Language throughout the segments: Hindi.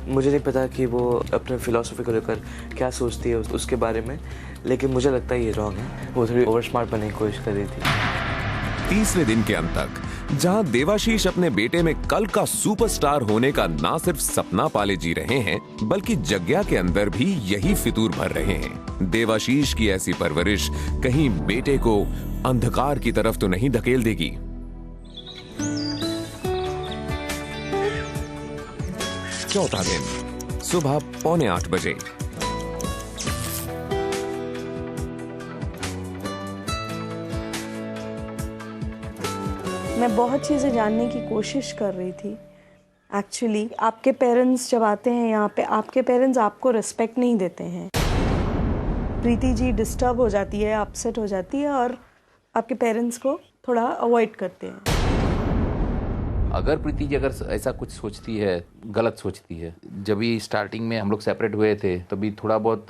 मुझे नहीं पता कि वो अपने फिलॉसफी को लेकर क्या सोचती है उसके बारे में, लेकिन मुझे लगता है ये रॉन्ग है। वो थोड़ी ओवर स्मार्ट बनने की कोशिश कर रही थी। तीसरे दिन के अंत तक जहां देवाशीष अपने बेटे में कल का सुपरस्टार होने का ना सिर्फ सपना पाले जी रहे हैं, बल्कि जग्या के अंदर भी यही फितूर भर रहे हैं। देवाशीष की ऐसी परवरिश कहीं बेटे को अंधकार की तरफ तो नहीं धकेल देगी। चौथा दिन सुबह 7:45 बजे। मैं बहुत चीज़ें जानने की कोशिश कर रही थी। एक्चुअली आपके पेरेंट्स जब आते हैं यहाँ पे, आपके पेरेंट्स आपको रिस्पेक्ट नहीं देते हैं। प्रीति जी डिस्टर्ब हो जाती है, अपसेट हो जाती है और आपके पेरेंट्स को थोड़ा अवॉइड करते हैं। अगर प्रीति जी अगर ऐसा कुछ सोचती है, गलत सोचती है, जब भी स्टार्टिंग में हम लोग सेपरेट हुए थे तभी थोड़ा बहुत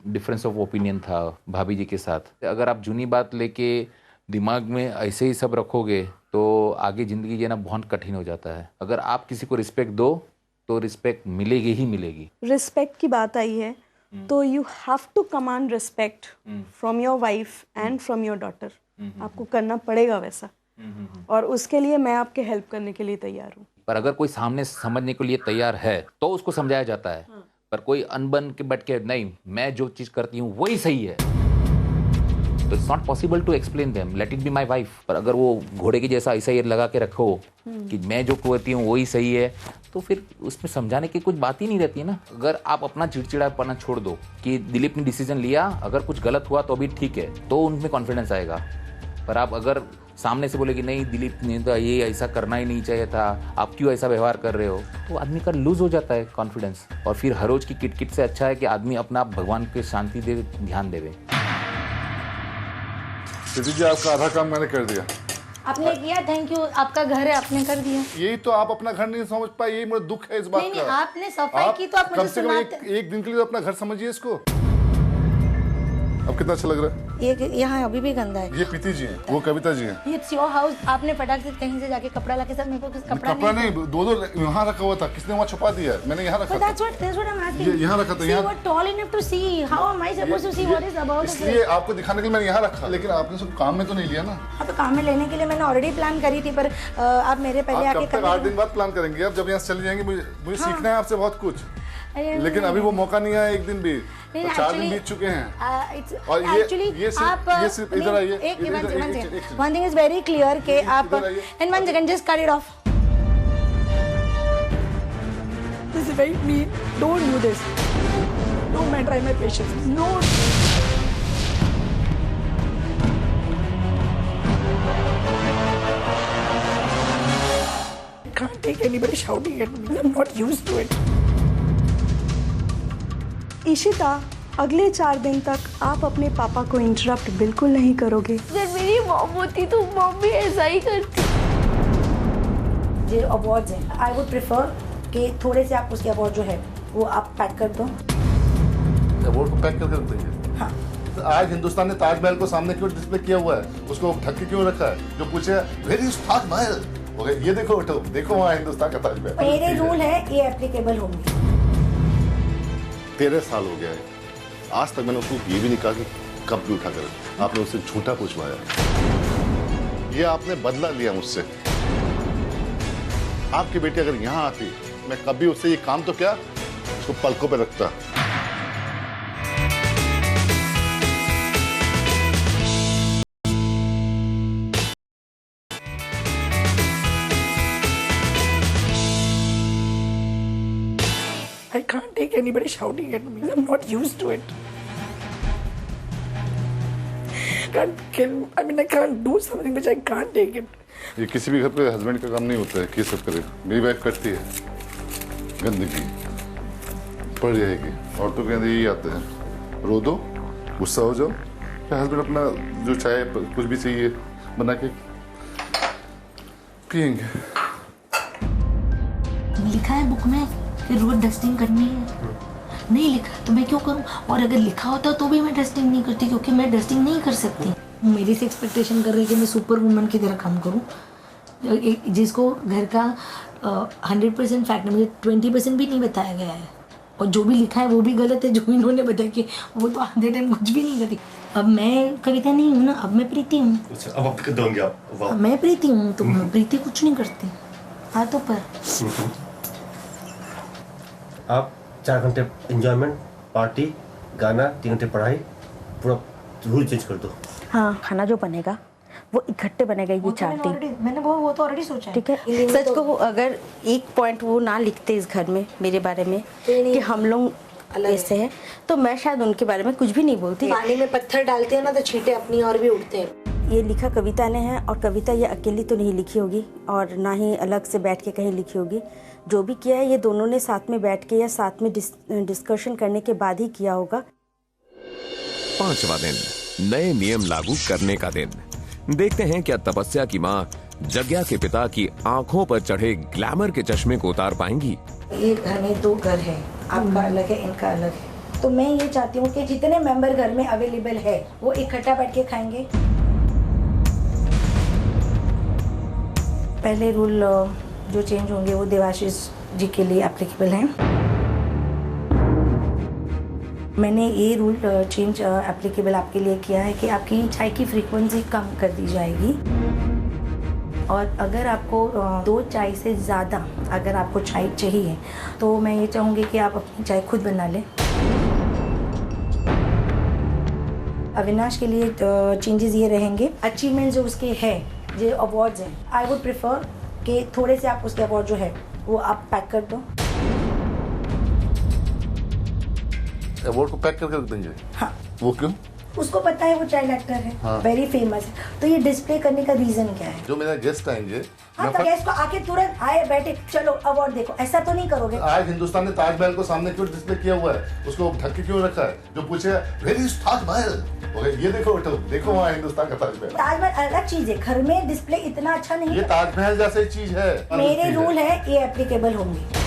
डिफरेंस ऑफ ओपिनियन था भाभी जी के साथ। अगर आप जूनी बात लेके दिमाग में ऐसे ही सब रखोगे तो आगे ज़िंदगी जीना बहुत कठिन हो जाता है। अगर आप किसी को रिस्पेक्ट दो तो रिस्पेक्ट मिलेगी ही मिलेगी। रिस्पेक्ट की बात आई है तो you have to command respect from your wife and from your daughter. आपको करना पड़ेगा वैसा, और उसके लिए मैं आपके हेल्प करने के लिए तैयार हूँ। पर अगर कोई सामने समझने के लिए तैयार है तो उसको समझाया जाता है। पर कोई अनबन के बैठ के नहीं, मैं जो चीज़ करती हूँ वही सही है, तो it's not possible to explain them, let it be my wife. पर अगर वो घोड़े की जैसा ऐसा ही लगा के रखो कि मैं जो करती हूँ वही सही है, तो फिर उसमें समझाने की कुछ बात ही नहीं रहती है ना। अगर आप अपना चिड़चिड़ापना छोड़ दो कि दिलीप ने डिसीजन लिया, अगर कुछ गलत हुआ तो अभी ठीक है, तो उनमें कॉन्फिडेंस आएगा। पर आप अगर सामने से बोले कि नहीं दिलीप ने तो ये ऐसा करना ही नहीं चाहिए था, आप क्यों ऐसा व्यवहार कर रहे हो, तो आदमी का लूज हो जाता है कॉन्फिडेंस। और फिर हर रोज की किटकिट से अच्छा है कि आदमी अपना भगवान के शांति दे, ध्यान देवे। प्रीति जी आपका आधा काम मैंने कर दिया। आपने किया, थैंक यू। आपका घर है, आपने कर दिया। यही तो आप अपना घर नहीं समझ पाए, यही मेरा दुख है इस बात का। नहीं, आपने सफाई की तो आप मुझे सुनाते। एक दिन के लिए तो अपना घर समझिए इसको। अब कितना अच्छा लग रहा है। ये यहाँ अभी भी गंदा है। ये प्रीति जी हैं, वो कविता जी हैं। It's your house. आपने फटाक से कहीं से जाके कपड़ा लाके, सब मेरे को कपड़ा नहीं, दो यहाँ रखा हुआ था, किसने वहाँ छुपा दिया है? मैंने यहाँ रखा था। यहाँ रखा था। यहाँ tall enough to see, how am I supposed to see what is about. इसलिए आपको दिखाने के लिए मैंने यहाँ रखा, लेकिन आपने सब काम में तो नहीं लिया ना। हाँ, तो काम में लेने के लिए मैंने ऑलरेडी प्लान करी थी, पर आप मेरे पहले आके 8 दिन बाद प्लान करेंगे। अब जब यहाँ चली जाएंगे, मुझे सीखना है आपसे बहुत कुछ, लेकिन अभी वो मौका नहीं आया। एक दिन भी, 4 दिन बीत चुके हैं। और ये सिर्फ इधर आइए। One thing is very clear कि आप and one second just cut it off. This is very mean, don't do this, don't मैं try my patience, no. I can't take anybody shouting at me. I'm not used to it. Ishita, अगले 4 दिन तक आप अपने पापा को इंटरप्ट बिल्कुल नहीं करोगे। अगर मेरी मॉम होती तो मॉम भी ऐसा ही करती। ये अवार्ड्स हैं, आई वुड प्रेफर कि थोड़े से आप उसके अवार्ड जो है वो आप पैक कर दो। अवार्ड को पैक करके रख देंगे। हाँ। तो आज हिंदुस्तान ने ताजमहल को सामने क्यों डिस्प्ले किया हुआ है? उसको ढक के क्यों रखा है? जो पूछे वेयर इज ताजमहल, ये देखो, उठो देखो, वहाँ हिंदुस्तान का ताजमहल। मेरे रूल है, ये एप्लीकेबल होंगे। 13 साल हो गया है, आज तक मैंने उसको ये भी नहीं कहा कि कब भी उठा कर। आपने उससे झूठा पूछवाया, ये आपने बदला लिया मुझसे। आपकी बेटी अगर यहाँ आती, मैं कभी उससे ये काम तो क्या, उसको पलकों पे रखता। I can't take anybody shouting at me. I'm not used to it. I can't do something which I can't take it. ये किसी भी घर पे हस्बैंड का काम नहीं होता है कि सब करे। मेरी वाइफ करती है, गंदगी पड़ जाएगी। औरतों के अंदर यही आते हैं, रो दो, गुस्सा हो जाओ, फिर हस्बैंड अपना जो चाहे कुछ भी चाहिए बना के पियेंगे। लिखा है बुक में कि रोज डस्टिंग करनी है, नहीं लिखा तो मैं क्यों करूं? और अगर लिखा होता तो भी मैं डस्टिंग नहीं करती, क्योंकि मैं डस्टिंग नहीं कर सकती। मेरी से एक्सपेक्टेशन कर रही है कि मैं सुपर वुमन की तरह काम करूं, जिसको घर का 100% फैक्ट मुझे 20% भी नहीं बताया गया है, और जो भी लिखा है वो भी गलत है, जो इन्होंने बताया कि वो तो आधे टाइम कुछ भी नहीं करती। अब मैं कविता नहीं हूँ ना, अब मैं प्रीति हूँ। अच्छा, अब आप दोगे आप? वाह। मैं प्रीति हूँ, तो प्रीति कुछ नहीं करती हाथों पर। आप 4 घंटे एंजॉयमेंट, पार्टी, गाना, 3 घंटे पढ़ाई, पूरा रूल चेंज कर दो। हाँ, खाना जो बनेगा वो इकट्ठे बनेगा, ये चाहती हूँ। मैंने वो तो ऑलरेडी सोचा है। ठीक है, सच को अगर एक पॉइंट वो ना लिखते इस घर में मेरे बारे में कि हम लोग ऐसे हैं, तो मैं शायद उनके बारे में कुछ भी नहीं बोलती। पानी में पत्थर डालते हैं ना तो छींटे अपनी और भी उड़ते हैं। ये लिखा कविता ने है, और कविता ये अकेली तो नहीं लिखी होगी और ना ही अलग से बैठ के कहीं लिखी होगी। जो भी किया है ये दोनों ने साथ में बैठ के या साथ में डिस्कशन करने के बाद ही किया होगा। 5वां दिन, नए नियम लागू करने का दिन। देखते हैं क्या तपस्या की माँ जग्या के पिता की आंखों पर चढ़े ग्लैमर के चश्मे को उतार पाएंगी। ये घर में 2 घर है, आपका अलग है, इनका अलग है। तो मैं ये चाहती हूँ कि जितने मेंबर घर में अवेलेबल है वो इकट्ठा बैठ के खाएंगे। पहले रूल जो चेंज होंगे वो देवाशीष जी के लिए एप्लीकेबल हैं। मैंने ये रूल चेंज एप्लीकेबल आपके लिए किया है कि आपकी चाय की फ्रीक्वेंसी कम कर दी जाएगी, और अगर आपको 2 चाय से ज़्यादा अगर आपको चाय चाहिए तो मैं ये चाहूँगी कि आप अपनी चाय खुद बना लें। अविनाश के लिए चेंजेस ये रहेंगे, अचीवमेंट जो उसके है, जो अवार्ड्स हैं, आई वुड प्रेफर कि थोड़े से आप उसके अवार्ड जो है वो आप पैक कर दो। अवार्ड को पैक करके रख देंगे? हाँ। वो क्यों? उसको पता है वो चाइल्ड एक्टर है, हाँ। वेरी फेमस है, तो ये डिस्प्ले करने का रीजन क्या है? जो मेरा गेस्ट आएंगे, हाँ, तो गेस्ट को आके तुरंत आए बैठे चलो अवार्ड देखो, ऐसा तो नहीं करोगे। आज हिंदुस्तान ने ताजमहल को सामने क्यों डिस्प्ले किया हुआ है, उसको ढक के क्यों रखा है? जो पूछेगा वेयर इज ताजमहल, ये देखो देखो वहाँ हिंदुस्तान का ताजमहल। ताजमहल अलग चीज है, घर में डिस्प्ले इतना अच्छा नहीं ये है। ताजमहल जैसे चीज है। मेरे रूल है ये एप्लीकेबल होंगे।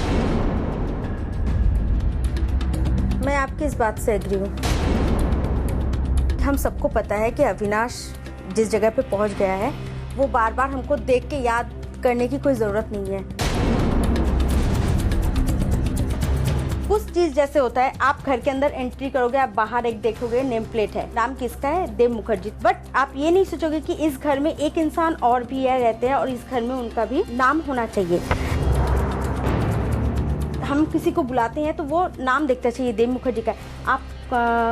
मैं आपकी इस बात से एग्री हूँ। हम सबको पता है कि अविनाश जिस जगह पे पहुंच गया है वो बार बार हमको देख के याद करने की कोई जरूरत नहीं है। कुछ चीज जैसे होता है, आप घर के अंदर एंट्री करोगे, आप बाहर एक देखोगे नेम प्लेट है, नाम किसका है, देव मुखर्जी, बट आप ये नहीं सोचोगे कि इस घर में एक इंसान और भी है रहते हैं और इस घर में उनका भी नाम होना चाहिए। हम किसी को बुलाते हैं तो वो नाम देखना चाहिए, देव मुखर्जी का, आप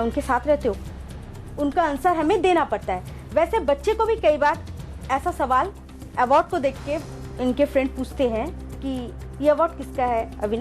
उनके साथ रहते हो, उनका आंसर हमें देना पड़ता है। वैसे बच्चे को भी कई बार ऐसा सवाल अवार्ड को देख के इनके फ्रेंड पूछते हैं कि ये अवार्ड किसका है, अविनाश